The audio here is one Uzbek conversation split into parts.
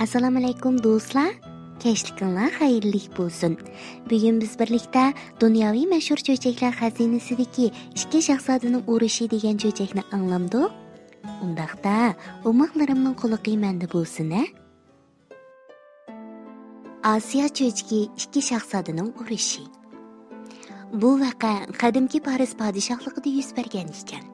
Assalomu alaykum do'stlar. Kechlikinglar xayrli bo'lsin. Bugun biz birlikda dunyoviy mashhur cho'chaklar xazinasidagi ikki shahzodaning urushi degan cho'chakni anglamdik. Undaqda umoqlarimning quliqi menda bo'lsin-a. Osiyo cho'chagi ikki shahzodaning urushi. Bu vaqa qadimgi Paris podshohligida yuz bergan ekan.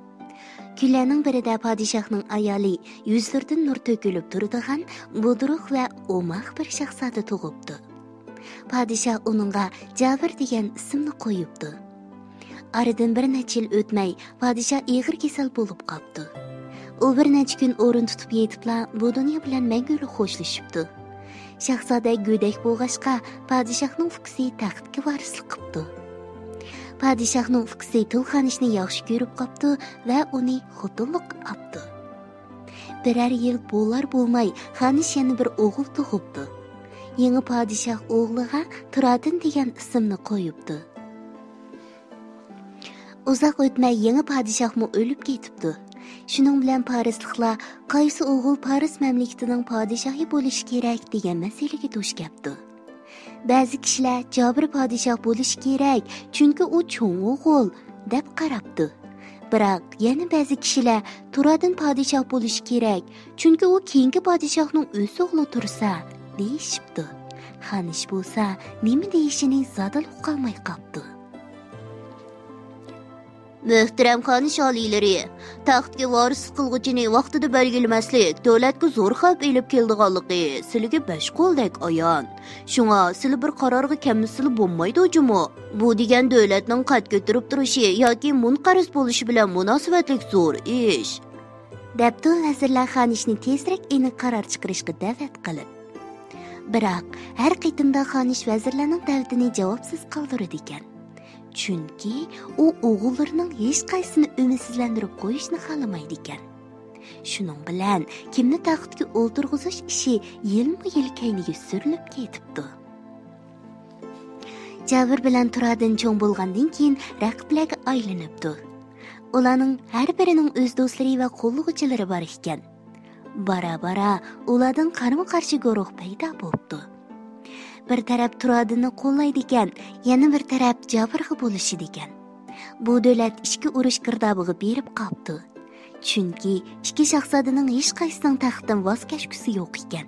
Kunlarning birida podshohning ayoli yuzlaridan nur to'kilib turadigan budruq va o'maq bir shahzoda tug'ibdi. Podshoh uningga Javir degan ismni qo'yibdi. Aradan bir necha yil o'tmay podshoh og'ir kasal bo'lib qoldi. U bir necha kun o'rin tutib yetibla bu dunyo bilan mangulik xo'shlashibdi. Shahzoda go'dak bo'lg'achqa podshohning fuqsi taxtga varislik qilibdi. Podshohning fuqsi Tilxonishni yaxshi ko'rib qopdi va uni xotinlik qildi. Birer yil bo'lar bo'lmay Xonish yana bir o'g'il tug'ibdi. Yangi podshoh o'g'liga Turadin degan ismni qo'yibdi. Uzoq o'tmay yangi podshohmi o'lib ketibdi. Shuning bilan parisliklar qaysi o'g'il Paris mamlakatining podshohi bo'lishi kerak degan masalaga duch keldi. Ba'zi kishilar Jabir podshoh bo'lishi kerak, chunki u cho'ng o'g'il deb qarabdi. Biroq yana ba'zi kishilar Turadin podshoh bo'lishi kerak, chunki u keyingi podshohning o'z o'g'li tursa deyishibdi. Xonish bo'lsa, nima deyishini zadil uqolmay qoldi. Muhtaram Xonish oliylari, taxtga varis qilg'uchini vaqtida belgilamaslik davlatga zo'r xavf elib keldiganligi sizlarga besh qo'ldek ayon. Shunga sizlar bir qarorga kelmaslik bo'lmaydi o'jimi? Bu degan davlatning qad ko'tarib turishi yoki munqaris bo'lishi bilan munosabatlik zo'r ish. Debdi vazirlar Xonishni tezroq aniq qaror chiqarishga da'vat qilib. Biroq har qitimda Xonish vazirlarning da'vatini javobsiz qoldirdi ekan. Chunki u o'g'illarining hech qaysini umidsizlantirib qo'yishni xohlamaydi ekan. Shuning bilan kimni taxtga o'ltirg'izish ishi yilma-yil keyniga surilib ketibdi. Javir bilan Turadin cho'ng bo'lgandan keyin raqiblarga aylanibdi. Ularning har birining o'z do'stlari va qo'llag'uvchilari bor ekan. Bara-bara ulardan qarama-qarshi guruh paydo bo'ldi. Bir taraf Turadinni qo'llaydi ekan, yana bir taraf Javirga bo'lishidi ekan. Bu davlat ichki urush girdobiga berib qoldi. Chunki ikki shahzodaning hech qaysining taxtdan voz kechgisi yo'q ekan.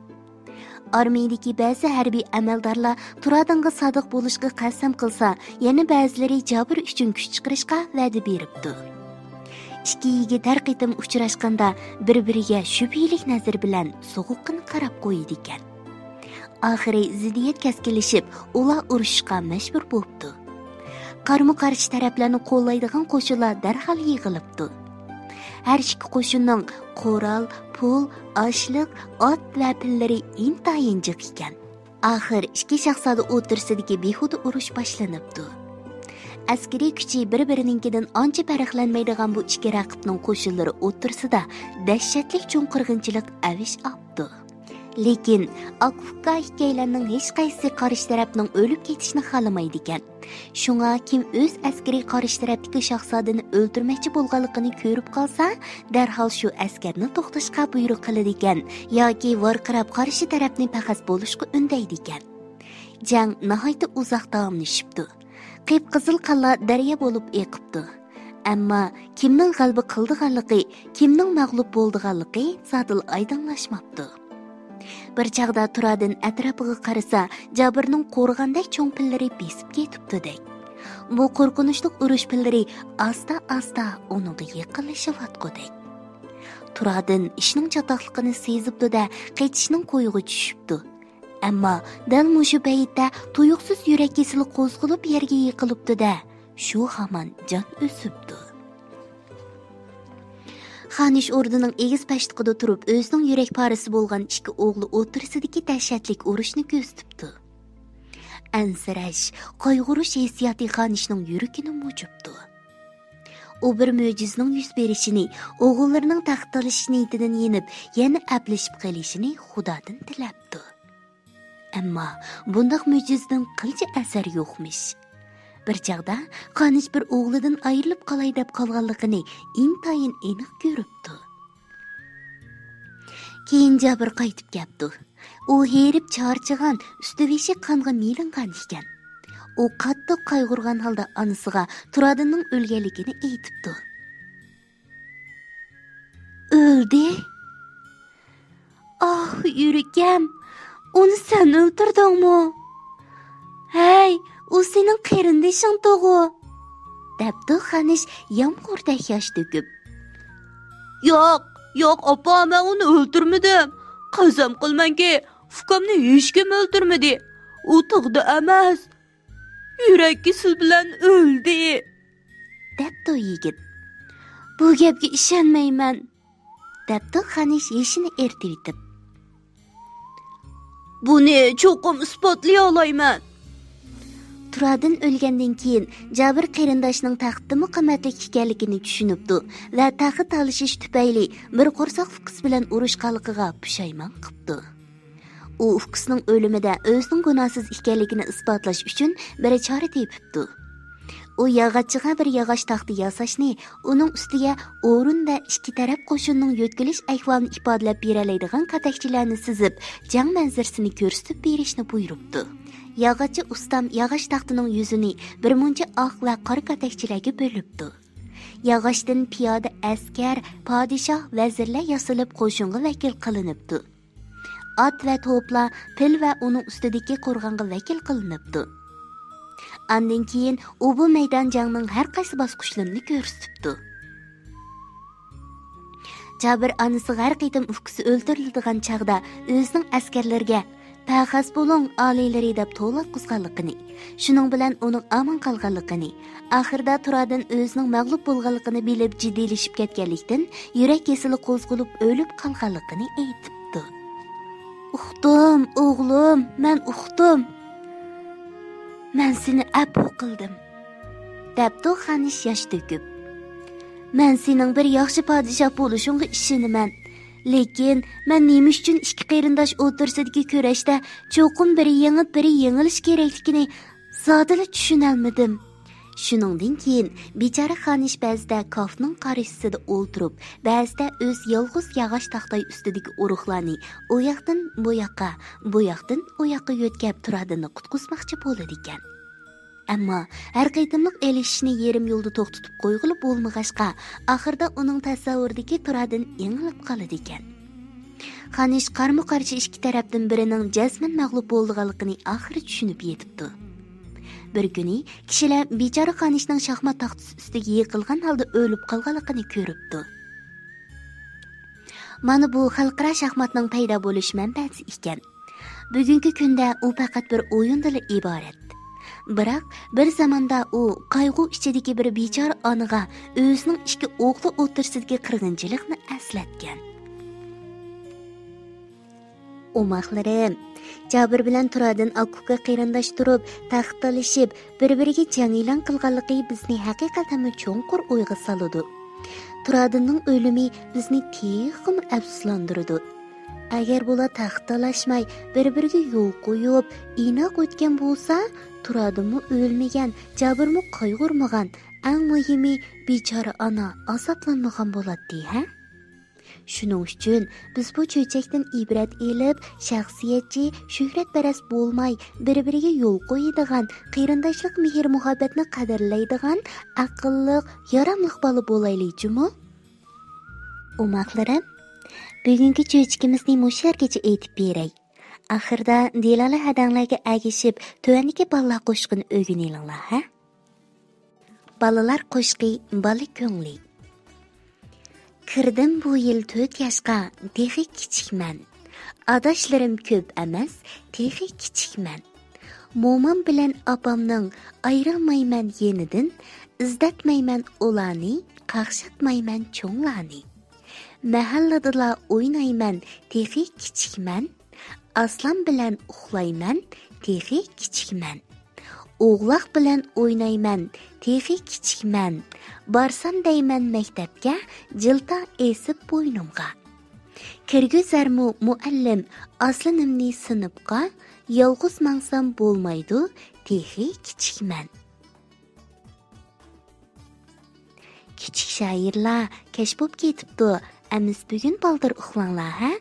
Armiyadagi ba'zi harbiy amaldorlar Turadinga sodiq bo'lishga qasam qilsa, yana ba'zilari Javir uchun kuch chiqarishga va'da beribdi. Ikki yigit har qitim uchrashganda bir-biriga shubhali nazar bilan so'g'uqqina qarab qo'ydi ekan. Oxiri ziddiyat keskinlashib, ular urushga majbur bo'ldi. Qarama-qarshi taraflarni qo'llaydigan qo'shinlar darhol yig'ilibdi. Har ikki qo'shinning qurol, pul, oshliq, ot va pillari intayin jiq ekan. Oxir ikki shahzoda o'tirsidagi behuda urush boshlanibdi. Askariy kuchi bir-birininkidan ancha farqlanmaydigan bu ikki raqibning qo'shinlari o'tirsida dahshatli cho'ng qirg'inchilik avish oldi. Lekin Akfuka ikkilarning hech qaysi qarshi tarafning o'lib ketishini xohlamaydi ekan. Shunga kim o'z askariy qarshi tarafdagi shahzodani o'ldirmoqchi bo'lganligini ko'rib qolsa, darhol shu askarni to'xtashga buyruq qiladi ekan yoki varqirab qarshi tarafni paqas bo'lishga undaydi ekan. Jang nihoyatda uzoq davomlashibdi. Qip-qizil qala daryo bo'lib eqibdi. Ammo kimning g'alaba qildiganligi, kimning mag'lub bo'ldiganligi zadil oydinlashmabdi. Bir chaqda Turadin atrofiga qarasa, Jabirning qo'rg'andek cho'ng pillari besib ketibdi-dek. Bu qo'rqinchli urush pillari asta-asta uninga yaqinlashyapti-dek. Turadin ishning chatoqligini sezibdi-da, qechishning qo'yig'i tushibdi. Ammo dal mushu paytda tuyuqsiz yurak kesili qo'zg'alib yerga yiqilibdi-da, shu hamon jon o'sibdi. Xonish o'rnining egiz pashtiqida turib, o'zining yurak parisi bo'lgan ikki o'g'li o'tirsidagi dahshatlik urushni ko'zitibdi. Ansirash, qayg'urish hissiyoti Xonishning yuragini mujibdi. U bir mo'jizaning yuz berishini, o'g'illarining taxt olish niyatidan yenib, yana aplashib qolishini Xudodan tilabdi. Ammo bunday mo'jizadan qilcha asar yo'qmish. Bir chaqda Xonish bir o'g'lidan ayrilib qolay deb qolganligini intayin aniq ko'ribdi. Keyin Jabir qaytib keldi. u herib charchagan, usti-beshi qonga melingan ekan. U qattiq qayg'urgan holda onasiga Turadinning o'lganligini aytibdi. O'ldi? Ah, yuragim, uni sen o'ldirdingmi? Hey, u sening qarindishing to'g'u, debdi Xanish yomg'irdak yosh to'kib. Yo'q, opa, men uni o'ldirmadim. Qasam qilmanki, ukamni hech kim o'ldirmadi. U tug'di emas. Yurak kesil bilan o'ldi, debdi yigit. Bu gapga ishonmayman, debdi Xanish yeshini ertib etib. Buni cho'qim isbotlay olayman. Turadin o'lgandan keyin Jabir qarindoshining taxtimi qimmatli ekanligini tushunibdi va taxt olishish tufayli bir qo'rsoq fuqs bilan urushganligiga pushaymon qilibdi. U fuqsning o'limida o'zining gunohsiz ekanligini isbotlash uchun bir chora tepibdi. U yog'ochchiga bir yog'och taxti yasashni, uning ustiga o'rinda ikki taraf qo'shinning yo'tkilish ahvolini ifodalab beradigan qatakchilarni sizib, jang manzarasini ko'rsatib berishni buyuribdi. Yog'ochchi ustam yog'och taxtining yuzini bir muncha oq va qora qatakchilarga bo'libdi. Yog'ochdan piyoda askar, podshoh, vazirlar yasalib qo'shinga vakil qilinibdi. At va to'plar pil va uning ustidagi qo'rg'onga vakil qilinibdi. Andan keyin u bu maydon jangning har qaysi bosqichlarini ko'rsatibdi. Jabir onasi har qitim ufqisi o'ldiriladigan chaqda o'zining askarlarga "Paxas bo'ling, oliylari" deb to'liq qizganligini, shuning bilan uning omon qolganligini, oxirida Turadin o'zining mag'lub bo'lganligini bilib jiddiylashib ketganlikdan yurak kesili qo'zg'alib o'lib qolganligini aytibdi. "Uxdim, o'g'lim, men uxdim. Men seni afv qildim", debdi Xanish yosh to'kib. "Men sening bir yaxshi podshoh bo'lishingga ishonaman. Lekin men nima uchun ikki qarindosh o'tirsidagi kurashda cho'qim biri yengib, biri yengilish kerakligini zodila tushunolmadim." Shuningdan keyin bechora Xanish ba'zida kofning qarshisida o'ltirib, ba'zida o'z yolg'iz yog'och taxtay ustidagi urug'larni u yoqdan bu yoqqa, bu yoqdan u yoqqa yo'tkab Turadinni qutqizmoqchi bo'ladi ekan. Ammo har qaytimliq elishishni yerim yo'lda to'xtatib qo'yg'ili bo'lmag'achqa, oxirida uning tasavvuridagi Turadin yengilib qoladi ekan. Xanish qarma-qarshi ikki tarafdan birining jazman mag'lub bo'lganligini oxiri tushunib yetibdi. Bir kuni kishilar bechora Xanishning shaxmat taxtasi ustiga yiqilgan holda o'lib qolganligini ko'ribdi. Mana bu xalqaro shaxmatning paydo bo'lish manbasi ekan. Bugungi kunda u faqat bir o'yindan iborat. Biroq bir zamonda u qayg'u ichidagi bir bechora onaga o'zining ikki o'g'li o'tirsidagi qirg'inchilikni eslatgan. O'maqlarim, Jabir bilan Turadin akuka qarindosh turib, taxt olishib, bir-biriga jang e'lon qilganligi bizni haqiqatan cho'nqur o'yga soladi. Turadinning o'limi bizni texim afsuslantirdi. Agar bular taxt talashmay, bir-biriga yo'l qo'yib, inoq o'tgan bo'lsa, Turadinmi o'lmagan, Jabirmi qayg'urmagan, eng muhimi bechora ona azoblanmagan bo'ladi, ha? Shuning uchun biz bu cho'chakdan ibrat elib, shaxsiyatchi, shuhratparast bo'lmay, bir-biriga yo'l qo'yadigan, qarindoshlik mehr-muhabbatni qadrlaydigan, aqlli, yaramliq bola bo'laylikmi? O'maqlarim, bugungi cho'chkimizni mushargacha aytib beray. Oxirida Dilala hadanglarga agishib, tuvandagi bolalar qo'shqini o'rganinglar, ha? Balalar qo'shqi, bola ko'ngli. Kirdim bu yil 4 yoshga, texi kichikman. Adashlarim ko'p emas, texi kichikman. Mo'min bilan opamning ayrilmayman yenidan, izdatmayman ularni, qaqshatmayman cho'nglarni. Mahalladalar o'ynayman, texi kichikman. Aslan bilan uxlayman, texi kichikman. O'g'loq bilan o'ynayman, texi kichikman. Barsam deyman maktabga, jilta esib bo'ynimga. Kirgizarmu muallim aslanimni sinibqa, yolg'iz mansam bo'lmaydi, texi kichikman. Kichik shoirlar kech bo'lib ketibdi, amiz bugun baldir uxlanglar, ha?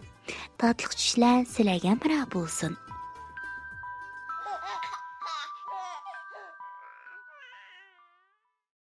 Tatlı tushlar sizlarga hamroh bo'lsin.